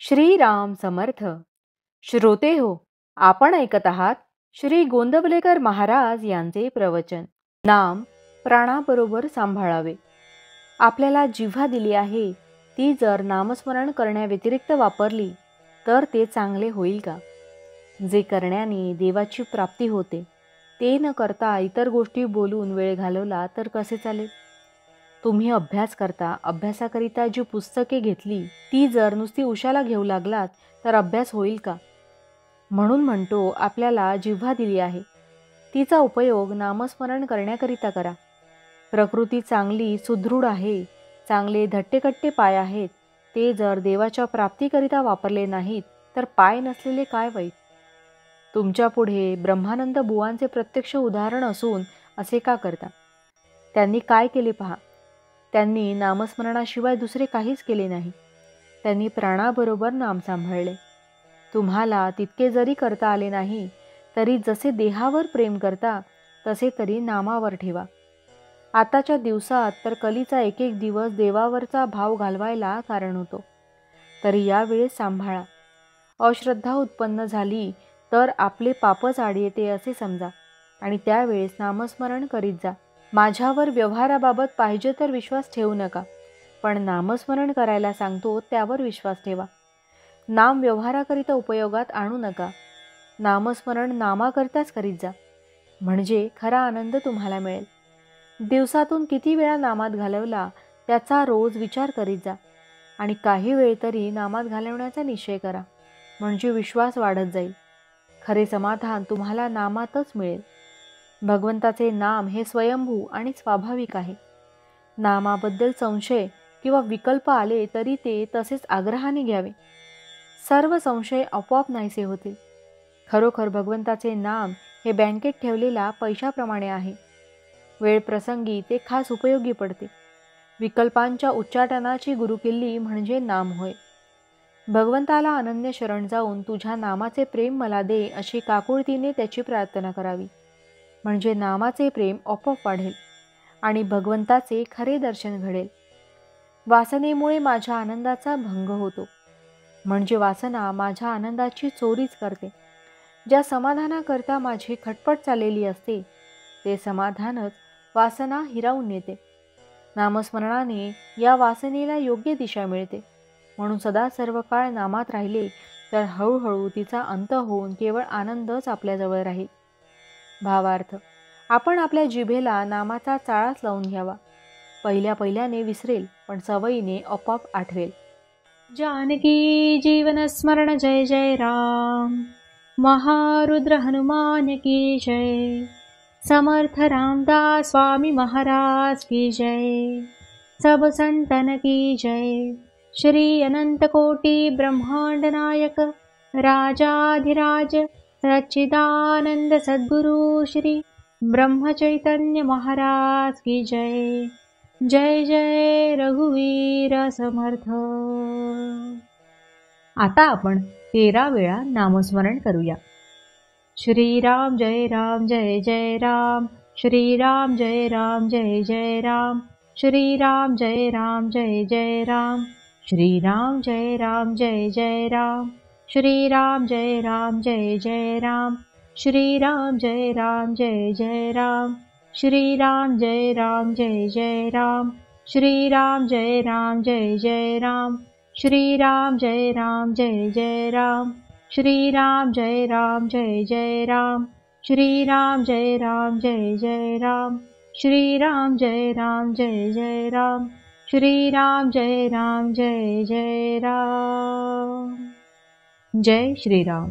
श्रीराम समर्थ. श्रोते हो, आपण ऐकत आहात श्री गोंदवलेकर महाराज यांचे प्रवचन. नाम प्राणाबरोबर सांभाळावे. आपल्याला जिव्हा दिली आहे ती जर नामस्मरण करण्याव्यतिरिक्त वापरली तर ते चांगले होईल का? जे करण्याने देवाची प्राप्ती होते ते न करता इतर गोष्टी बोलून वेळ घालवला तर कसे चालेल? तुम्ही अभ्यास करता, अभ्यासाकरिता जी पुस्तके घेतली ती जर नुसती उशाला घेऊ लागलात तर अभ्यास होईल का? म्हणून म्हणतो, आपल्याला जिव्हा दिली आहे तिचा उपयोग नामस्मरण करण्याकरिता करा. प्रकृती चांगली सुदृढ आहे, चांगले धट्टेकट्टे पाय आहेत, ते जर देवाच्या प्राप्तीकरिता वापरले नाहीत तर पाय नसलेले काय वाईट? तुमच्या पुढे ब्रह्मानंद बुवांचे प्रत्यक्ष उदाहरण असून असे का करता? त्यांनी काय केले पहा. त्यांनी नामस्मरणाशिवाय दुसरे काहीच केले नाही. त्यांनी प्राणाबरोबर नाम सांभाळले. तुम्हाला तितके जरी करता आले नाही तरी जसे देहावर प्रेम करता तसे तरी नामावर ठेवा. आताच्या दिवसात तर कलीचा एक एक दिवस देवावरचा भाव घालवायला कारण होतो. तरी यावेळेस सांभाळा. अश्रद्धा उत्पन्न झाली तर आपले पापच आड येते असे समजा आणि त्यावेळेस नामस्मरण करीत जा. माझ्यावर व्यवहाराबाबत पाहिजे तर विश्वास ठेवू नका, पण नामस्मरण करायला सांगतो त्यावर विश्वास ठेवा. नाम व्यवहाराकरिता उपयोगात आणू नका. नामस्मरण नामाकरिताच करीत जा, म्हणजे खरा आनंद तुम्हाला मिळेल. दिवसातून किती वेळा नामात घालवला त्याचा रोज विचार करीत जा आणि काही वेळ तरी नामात घालवण्याचा निश्चय करा, म्हणजे विश्वास वाढत जाईल. खरे समाधान तुम्हाला नामातच मिळेल. भगवंताचे नाम हे स्वयंभू आणि स्वाभाविक आहे. नामाबद्दल संशय किंवा विकल्प आले तरी ते तसेच आग्रहाने घ्यावे. सर्व संशय आपोआप नाहीसे होतील. खरोखर भगवंताचे नाम हे बँकेत ठेवलेल्या पैशाप्रमाणे आहे. वेळ प्रसंगी ते खास उपयोगी पडते. विकल्पांच्या उच्चाटनाची गुरुकिल्ली म्हणजे नाम होय. भगवंताला अनन्य शरण जाऊन तुझ्या नामाचे प्रेम मला दे अशी काकुळतीने त्याची प्रार्थना करावी, म्हणजे नामाचे प्रेम आपोआप वाढेल आणि भगवंताचे खरे दर्शन घडेल. वासनेमुळे माझ्या आनंदाचा भंग होतो, म्हणजे वासना माझ्या आनंदाची चोरीच करते. ज्या समाधानाकरता माझी खटपट चाललेली असते ते समाधानच वासना हिरावून नेते. नामस्मरणाने या वासनेला योग्य दिशा मिळते. म्हणून सदा सर्व काळ नामात राहिले तर हळूहळू तिचा अंत होऊन केवळ आनंदच आपल्याजवळ राहील. भावार्थ, आपण आपल्या जिभेला नामाचा चाळाच लावून घ्यावा. पहिल्याने विसरेल, पण सवयीने आपोआप आठवेल. जानकी जीवन स्मरण जय जय राम. महारुद्र हनुमान की जय. समर्थ रामदास स्वामी महाराज की जय. सब संतन की जय. श्री अनंत कोटि ब्रह्मांड नायक राजाधिराज सच्चिदानंद सद्गुरु श्री ब्रह्म चैतन्य महाराज की जय. जय जय रघुवीर समर्थ. आता आपण 13 वेळा नामस्मरण करूया. श्रीराम जय राम जय जय राम. श्रीराम जय राम जय जय राम. श्रीराम जय राम जय जय राम. श्रीराम जय राम जय जय राम. श्रीराम जय राम जय जय राम. श्रीराम जय राम जय जय राम. श्रीराम जय राम जय जय राम. श्रीराम जय राम जय जय राम. श्रीराम जय राम जय जय राम. श्रीराम जय राम जय जय राम. श्रीराम जय राम जय जय राम. श्रीराम जय राम जय जय राम. श्रीराम जय राम जय जय राम. जय श्रीराम.